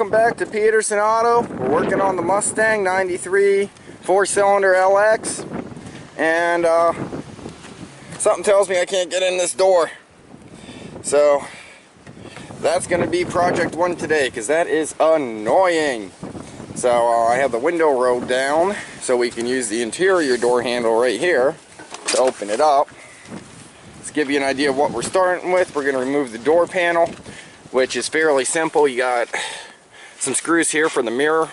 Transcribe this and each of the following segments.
welcome back to Peterson Auto. We're working on the Mustang 93 4-cylinder LX, and something tells me I can't get in this door. So that's going to be project one today, because that is annoying. So I have the window rolled down so we can use the interior door handle right here to open it up. Let's give you an idea of what we're starting with. We're going to remove the door panel, which is fairly simple. You got some screws here for the mirror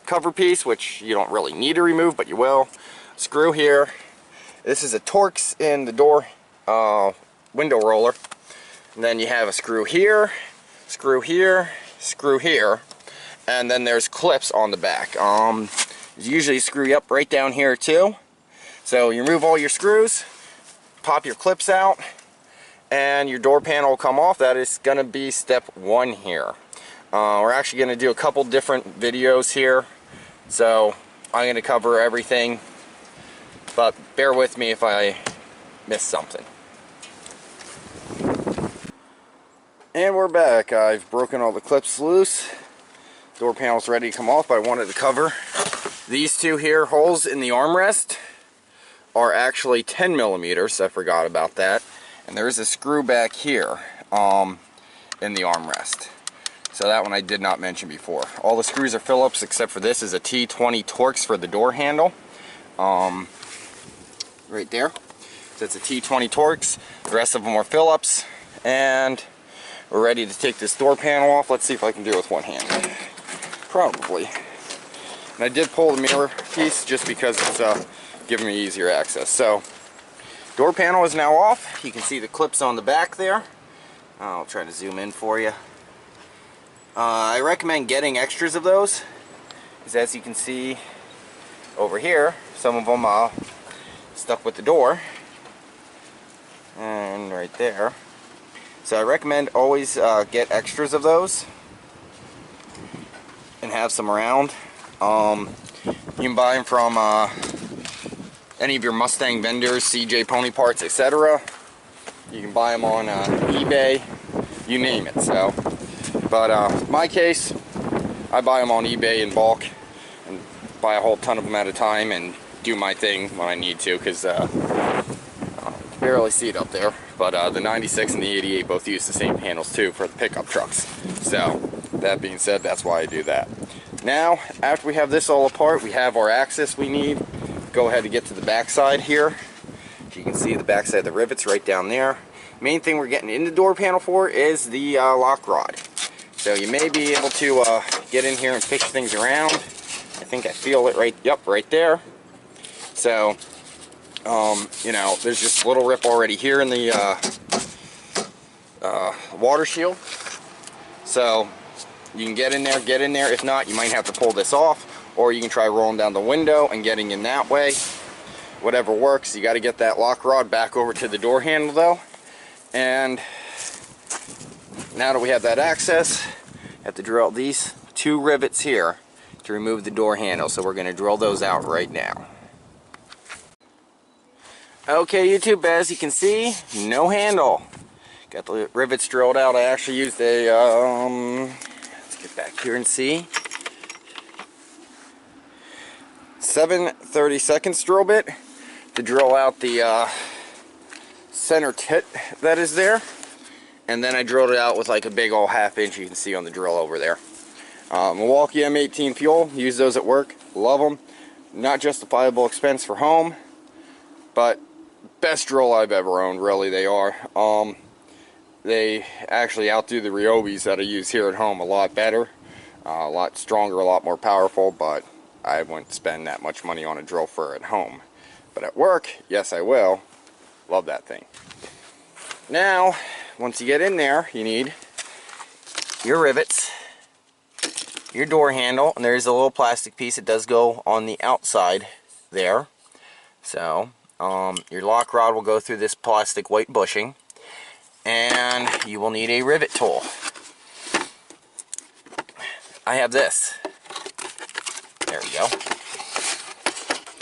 cover piece, which you don't really need to remove, but you will. Screw here. This is a Torx in the door window roller. And then you have a screw here, screw here, screw here, and then there's clips on the back. Usually screw you up right down here too. So you remove all your screws, pop your clips out, and your door panel will come off. That is going to be step one here. We're actually going to do a couple different videos here, so I'm going to cover everything, but bear with me if I miss something. And we're back. I've broken all the clips loose. Door panel's ready to come off, but I wanted to cover these two here. Holes in the armrest are actually 10 millimeters. I forgot about that. And there is a screw back here in the armrest. So that one I did not mention before. All the screws are Phillips except for this is a T20 Torx for the door handle. Right there. So it's a T20 Torx. The rest of them are Phillips. And we're ready to take this door panel off. Let's see if I can do it with one hand. Probably. And I did pull the mirror piece just because it's giving me easier access. So door panel is now off. You can see the clips on the back there. I'll try to zoom in for you. I recommend getting extras of those, because as you can see over here, some of them are stuck with the door, and right there. So I recommend always get extras of those and have some around. You can buy them from any of your Mustang vendors, CJ Pony Parts, etc. You can buy them on eBay, you name it. So, but in my case, I buy them on eBay in bulk and buy a whole ton of them at a time and do my thing when I need to, because barely see it up there. But the 96 and the 88 both use the same handles too for the pickup trucks. So that being said, that's why I do that. Now, after we have this all apart, we have our axis we need. Go ahead and get to the back side here. You can see the back side of the rivets right down there. Main thing we're getting in the door panel for is the lock rod. So you may be able to get in here and fish things around. I think I feel it right there. So you know, there's just a little rip already here in the water shield. So you can get in there. If not, you might have to pull this off, or you can try rolling down the window and getting in that way. Whatever works. You got to get that lock rod back over to the door handle though. And now that we have that access, you have to drill these two rivets here to remove the door handle. So we're going to drill those out right now. Okay, YouTube, as you can see, no handle. Got the rivets drilled out. I actually used a, let's get back here and see, 7/32 drill bit to drill out the center tit that is there. And then I drilled it out with like a big old 1/2 inch you can see on the drill over there. Milwaukee M18 fuel, use those at work, love them. Not justifiable expense for home, but best drill I've ever owned, really they are. They actually outdo the Ryobis that I use here at home a lot better, a lot stronger, a lot more powerful, but I wouldn't spend that much money on a drill for at home. But at work, yes I will. Love that thing. Now, once you get in there, you need your rivets, your door handle, and there's a little plastic piece that does go on the outside there. So, your lock rod will go through this plastic white bushing, and you will need a rivet tool. I have this. There we go.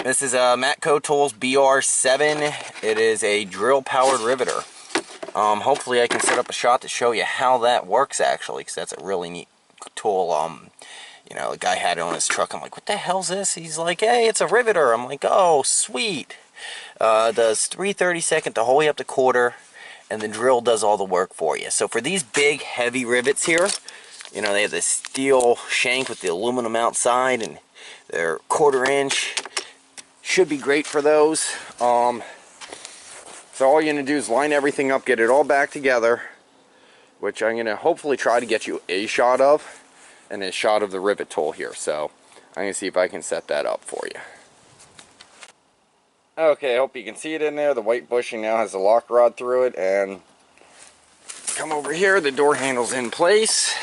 This is a Matco Tools BR7. It is a drill-powered riveter. Hopefully I can set up a shot to show you how that works actually, because that's a really neat Tool. You know, the guy had it on his truck. I'm like, what the hell's this? He's like, hey, it's a riveter. I'm like, oh, sweet. Does 3/32 the whole way up to quarter, and the drill does all the work for you. So for these big, heavy rivets here, you know, they have this steel shank with the aluminum outside, and they're 1/4 inch. Should be great for those. So all you're going to do is line everything up, get it all back together, which I'm going to hopefully try to get you a shot of, and a shot of the rivet tool here. So I'm going to see if I can set that up for you. Okay, I hope you can see it in there. The white bushing now has a lock rod through it, and come over here, the door handle's in place,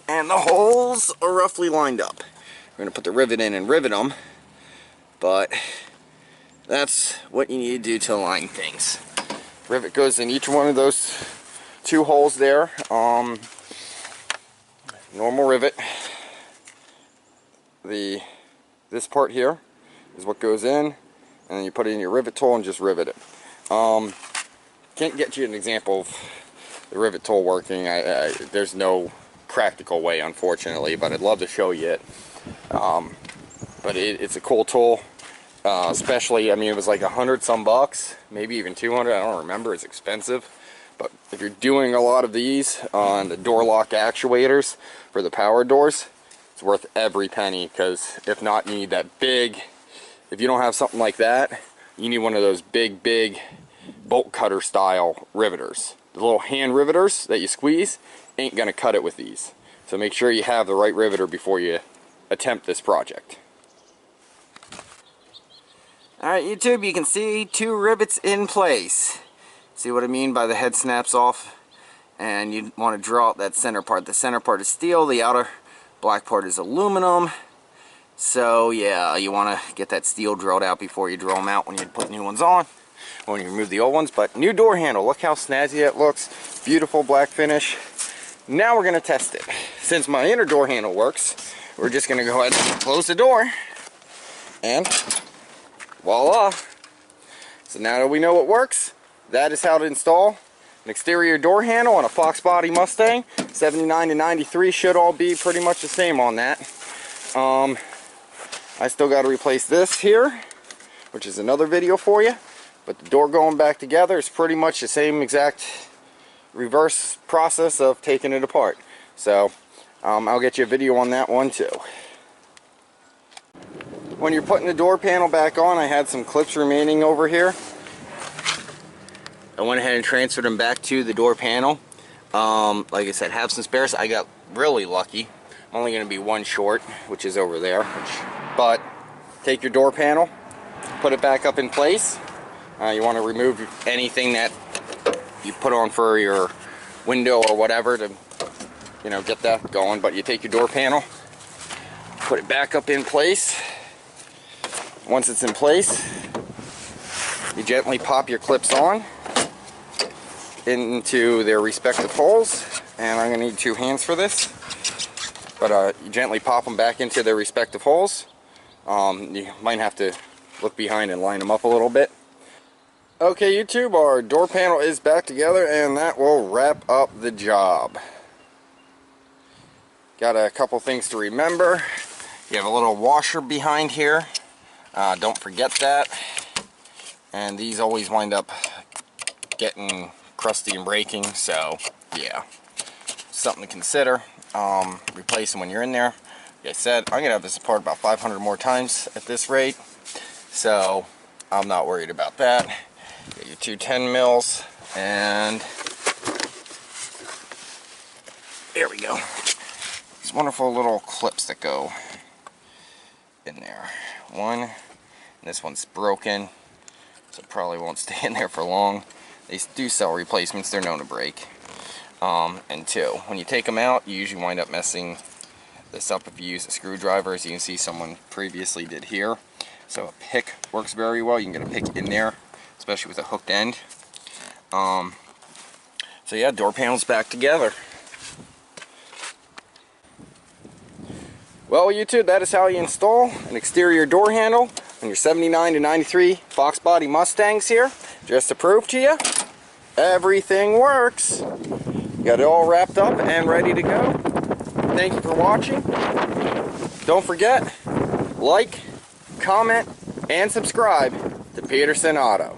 and the holes are roughly lined up. We're going to put the rivet in and rivet them, but that's what you need to do to align things. Rivet goes in each one of those 2 holes there. Normal rivet. This part here is what goes in, and then you put it in your rivet tool and just rivet it. Can't get you an example of the rivet tool working. There's no practical way, unfortunately, but I'd love to show you it. But it's a cool tool, especially, I mean, it was like $100 some bucks, maybe even 200. I don't remember. It's expensive, but if you're doing a lot of these on the door lock actuators for the power doors, it's worth every penny, because if not, you need that big. If you don't have something like that, you need one of those big bolt cutter style riveters. The little hand riveters that you squeeze ain't gonna cut it with these. So make sure you have the right riveter before you attempt this project. Alright, YouTube, you can see 2 rivets in place. See what I mean by the head snaps off, and you want to draw out that center part. The center part is steel, the outer black part is aluminum. So yeah, you want to get that steel drilled out before you drill them out when you put new ones on, when you remove the old ones. But new door handle, look how snazzy that looks. Beautiful black finish. Now we're going to test it. Since my inner door handle works, we're just going to go ahead and close the door, and voila. So now that we know what works, that is how to install an exterior door handle on a Fox body Mustang. 79 to 93 should all be pretty much the same on that. I still got to replace this here, which is another video for you. But the door going back together is pretty much the same exact reverse process of taking it apart. So I'll get you a video on that one too. When you're putting the door panel back on, I had some clips remaining over here. I went ahead and transferred them back to the door panel. Like I said, have some spares. I got really lucky. I'm only going to be 1 short, which is over there. But take your door panel, put it back up in place. You want to remove anything that you put on for your window or whatever to, you know, get that going. But you take your door panel, put it back up in place. Once it's in place, you gently pop your clips on into their respective holes, and I'm going to need 2 hands for this, but you gently pop them back into their respective holes. You might have to look behind and line them up a little bit. Okay, YouTube, our door panel is back together, and that will wrap up the job. Got a couple things to remember. You have a little washer behind here. Don't forget that. And these always wind up getting crusty and breaking, so yeah, something to consider. Replace them when you're in there. Like I said, I'm gonna have this apart about 500 more times at this rate, so I'm not worried about that. Get your 2 10 mils, and there we go. These wonderful little clips that go in there. One, and this one's broken, so it probably won't stay in there for long. They do sell replacements, they're known to break. And 2, when you take them out, you usually wind up messing this up if you use a screwdriver, as you can see someone previously did here. So a pick works very well. You can get a pick in there, especially with a hooked end. So yeah, door panels back together. Well, YouTube, that is how you install an exterior door handle on your 79 to 93 Fox body Mustangs here. Just to prove to you, everything works. Got it all wrapped up and ready to go. thank you for watching. Don't forget, like, comment, and subscribe to Peterson Auto.